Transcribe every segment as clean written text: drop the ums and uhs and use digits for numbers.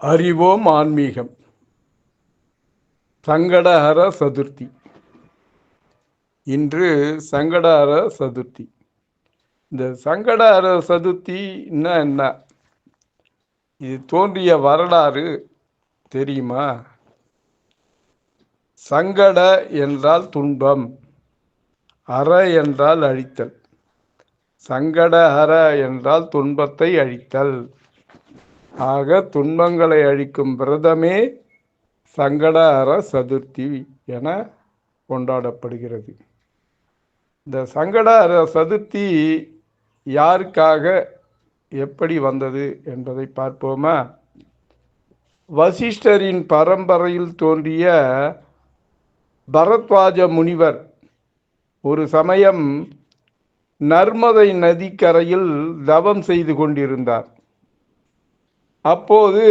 அறிவோம் ஆன்மீகம். சங்கடஹர சதுர்த்தி. இன்று சங்கடஹர சதுர்த்தி. இந்த சங்கடஹர சதுர்த்தின்னா என்ன? இது தோன்றிய வரலாறு தெரியுமா? சங்கட என்றால் துன்பம், அற என்றால் அழித்தல். சங்கடஹர என்றால் துன்பத்தை அழித்தல். ஆக துன்பங்களை அழிக்கும் விரதமே சங்கடஹர சதுர்த்தி என கொண்டாடப்படுகிறது. இந்த சங்கடஹர சதுர்த்தி யாருக்காக எப்படி வந்தது என்பதை பார்ப்போமா? வசிஷ்டரின் பரம்பரையில் தோன்றிய பரத்வாஜ முனிவர் ஒரு சமயம் நர்மதை நதிக்கரையில் தவம் செய்து கொண்டிருந்தார். அப்போது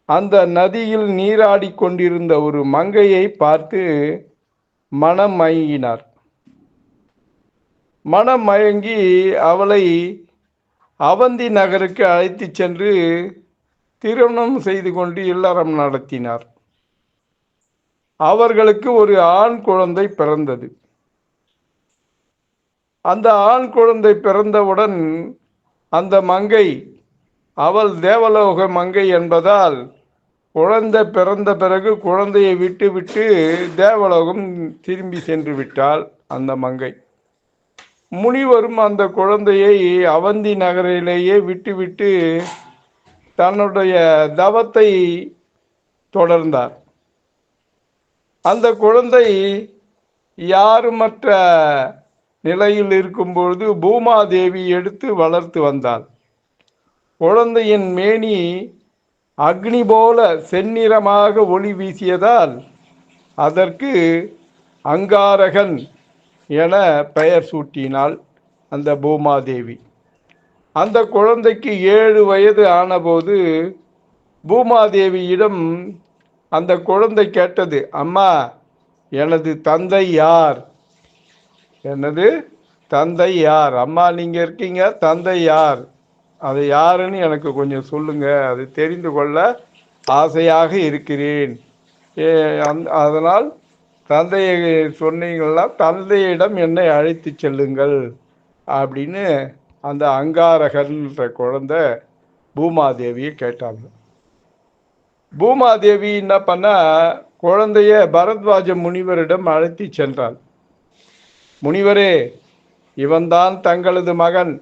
அந்த நதியில் நீராடி கொண்டிருந்த ஒரு மங்கையை பார்த்து மனம் மயங்கினார். மனம் மயங்கி அவளை அவந்தி நகருக்கு அழைத்து சென்று திருமணம் செய்து கொண்டு இல்லறம் நடத்தினார். அவர்களுக்கு ஒரு ஆண் குழந்தை பிறந்தது. அந்த ஆண் குழந்தை பிறந்தவுடன் அந்த மங்கை, அவள் தேவலோக மங்கை என்பதால், குழந்தை பிறந்த பிறகு குழந்தையை விட்டு தேவலோகம் திரும்பி சென்று விட்டாள் அந்த மங்கை. முனிவரும் அந்த குழந்தையை அவந்தி நகரிலேயே விட்டுவிட்டு தன்னுடைய தவத்தை தொடர்ந்தார். அந்த குழந்தை யாருமற்ற நிலையில் இருக்கும்பொழுது பூமாதேவி எடுத்து வளர்த்து வந்தாள். குழந்தையின் மேனி அக்னி போல செந்நிறமாக ஒளி வீசியதால் அதற்கு அங்காரகன் என பெயர் சூட்டினாள் அந்த பூமாதேவி. அந்த குழந்தைக்கு 7 வயது ஆனபோது பூமாதேவியிடம் அந்த குழந்தை கேட்டது, அம்மா, எனது தந்தை யார்? எனது தந்தை யார்? அம்மா, நீங்க இருக்கீங்க, தந்தை யார்? அது யாருன்னு எனக்கு கொஞ்சம் சொல்லுங்க, அது தெரிந்து கொள்ள ஆசையாக இருக்கிறேன். அதனால் தந்தையை சொன்னீங்களா, தந்தையிடம் என்னை அழைத்து செல்லுங்கள் அப்படின்னு அந்த அங்காரகன்ற குழந்தை பூமாதேவியை கேட்டாங்க. பூமாதேவி என்ன பண்ணா, குழந்தைய பரத்வாஜ முனிவரிடம் அழைத்து சென்றாள். முனிவரே, இவன்தான் தங்களது மகன்.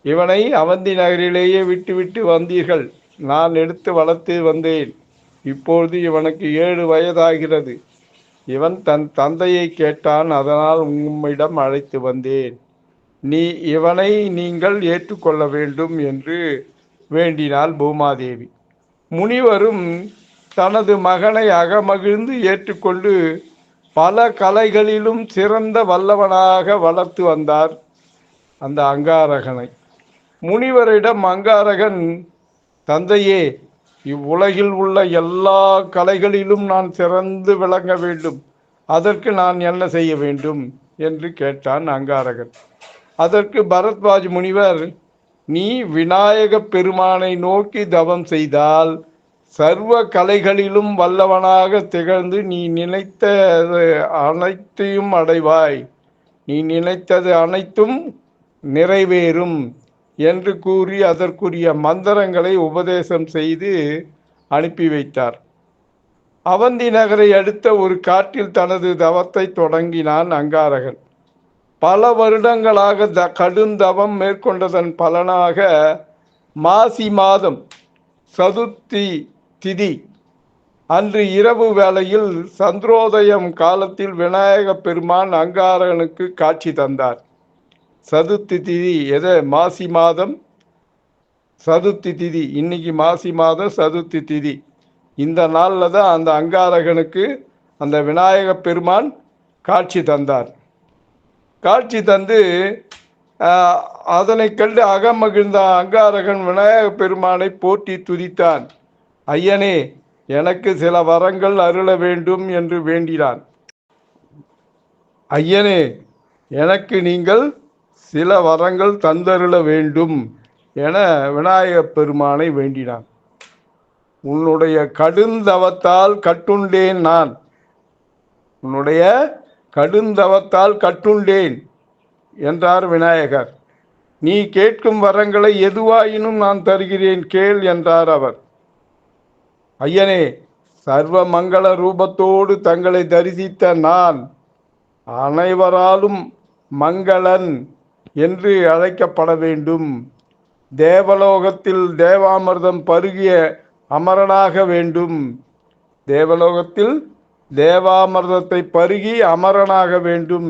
இவனை அவந்தி நகரிலேயே விட்டு வந்தீர்கள். நான் எடுத்து வளர்த்து வந்தேன். இப்பொழுது இவனுக்கு 7 வயதாகிறது. இவன் தன் தந்தையை கேட்டான், அதனால் உம்மிடம் அழைத்து வந்தேன். இவனை நீங்கள் ஏற்றுக்கொள்ள வேண்டும் என்று வேண்டினாள் பூமாதேவி. முனிவரும் தனது மகனை அகமகிழ்ந்து ஏற்றுக்கொண்டு பல கலைகளிலும் சிறந்த வல்லவனாக வளர்த்து வந்தார் அந்த அங்காரகனை. முனிவரிடம் அங்காரகன், தந்தையே, இவ்வுலகில் உள்ள எல்லா கலைகளிலும் நான் சிறந்து விளங்க வேண்டும். அதற்கு நான் என்ன செய்ய வேண்டும் என்று கேட்டான் அங்காரகன். அதற்கு பரத்வாஜ் முனிவர், நீ விநாயக பெருமானை நோக்கி தவம் செய்தால் சர்வ கலைகளிலும் வல்லவனாக திகழ்ந்து நீ நினைத்தது அனைத்தையும் அடைவாய். நீ நினைத்தது அனைத்தும் நிறைவேறும் என்று கூறி அதற்குரிய மந்திரங்களை உபதேசம் செய்து அனுப்பி வைத்தார். அவந்தி நகரை அடுத்த ஒரு காட்டில் தனது தவத்தை தொடங்கினான் அங்காரகன். பல வருடங்களாக கடுந்தவம் மேற்கொண்டதன் பலனாக மாசி மாதம் சதுர்த்தி திதி அன்று இரவு வேளையில் சந்திரோதயம் காலத்தில் விநாயக பெருமான் அங்காரகனுக்கு காட்சி தந்தார். சதுர்த்தி திதி மாசி மாதம் சதுர்த்தி திதி, இன்னைக்கு மாசி மாதம் சதுர்த்தி திதி. இந்த நாளில் தான் அந்த அங்காரகனுக்கு அந்த விநாயக பெருமான் காட்சி தந்தார். காட்சி தந்து அதனை கண்டு அகமகிழ்ந்த அங்காரகன் விநாயக பெருமானை போற்றி துதித்தான். ஐயனே, எனக்கு சில வரங்கள் அருள வேண்டும் என்று வேண்டினான். ஐயனே, எனக்கு நீங்கள் சில வரங்கள் தந்தருள வேண்டும் என விநாயக பெருமானை வேண்டினான். உன்னுடைய கடுந்தவத்தால் கட்டுண்டேன் நான். உன்னுடைய கடுந்தவத்தால் கட்டுண்டேன் என்றார் விநாயகர். நீ கேட்கும் வரங்களை எதுவாயினும் நான் தருகிறேன், கேள் என்றார் அவர். ஐயனே, சர்வ மங்கள ரூபத்தோடு தங்களை தரிசித்த நான் அனைவராலும் மங்களன் என்று அழைக்கப்பட வேண்டும். தேவலோகத்தில் தேவாமிர்தம் பருகிய அமரனாக வேண்டும். தேவலோகத்தில் தேவாமிர்தத்தை பருகி அமரனாக வேண்டும்.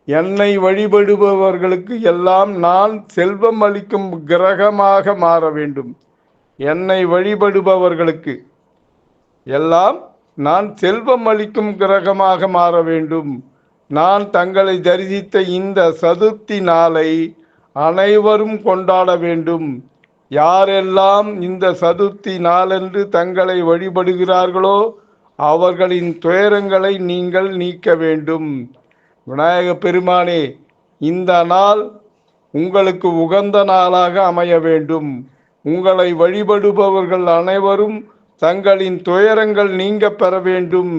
என்னை வழிபடுபவர்களுக்கு எல்லாம் நான் செல்வம் அளிக்கும் கிரகமாக மாற வேண்டும். என்னை வழிபடுபவர்களுக்கு எல்லாம் நான் செல்வம் அளிக்கும் கிரகமாக மாற வேண்டும். நான் தங்களை தரிசித்த இந்த சதுர்த்தி நாளை அனைவரும் கொண்டாட வேண்டும். யாரெல்லாம் இந்த சதுர்த்தி நாளன்று தங்களை வழிபடுகிறார்களோ அவர்களின் துயரங்களை நீங்கள் நீக்க வேண்டும். விநாயக பெருமானே, இந்த நாள் உங்களுக்கு உகந்த நாளாக அமைய வேண்டும். உங்களை வழிபடுபவர்கள் அனைவரும் தங்களின் துயரங்கள் நீங்க பெற வேண்டும்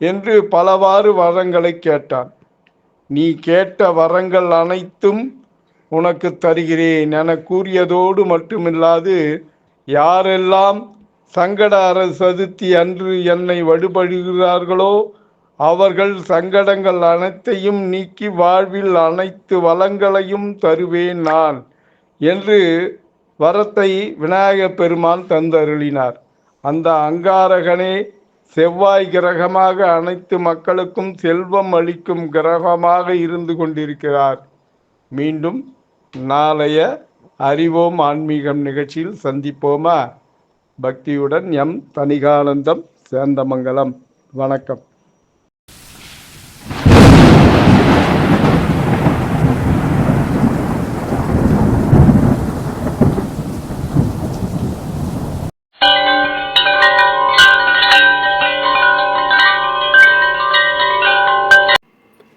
என்று பலவாறு வரங்களை கேட்டான். நீ கேட்ட வரங்கள் அனைத்தும் உனக்கு தருகிறேன் என கூறியதோடு மட்டுமில்லாது, யாரெல்லாம் சங்கட சதுர்த்தி அன்று என்னை வழிபடுகிறார்களோ அவர்கள் சங்கடங்கள் அனைத்தையும் நீக்கி வாழ்வில் அனைத்து வளங்களையும் தருவேன் நான் என்று வரத்தை விநாயகப் பெருமான் தந்தருளினார். அந்த அங்காரகனே செவ்வாய் கிரகமாக அனைத்து மக்களுக்கும் செல்வம் அளிக்கும் கிரகமாக இருந்து கொண்டிருக்கிறார். மீண்டும் நாளைய அறிவோம் ஆன்மீகம் நிகழ்ச்சியில் சந்திப்போமா? பக்தியுடன் எம் தணிகானந்தம், சேந்தமங்கலம். வணக்கம்.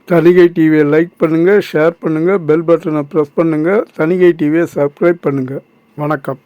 தணிகை டிவியை லைக் பண்ணுங்கள், ஷேர் பண்ணுங்கள், பெல் பட்டனை ப்ரெஸ் பண்ணுங்கள். தணிகை டிவியை சப்ஸ்கிரைப் பண்ணுங்கள். வணக்கம்.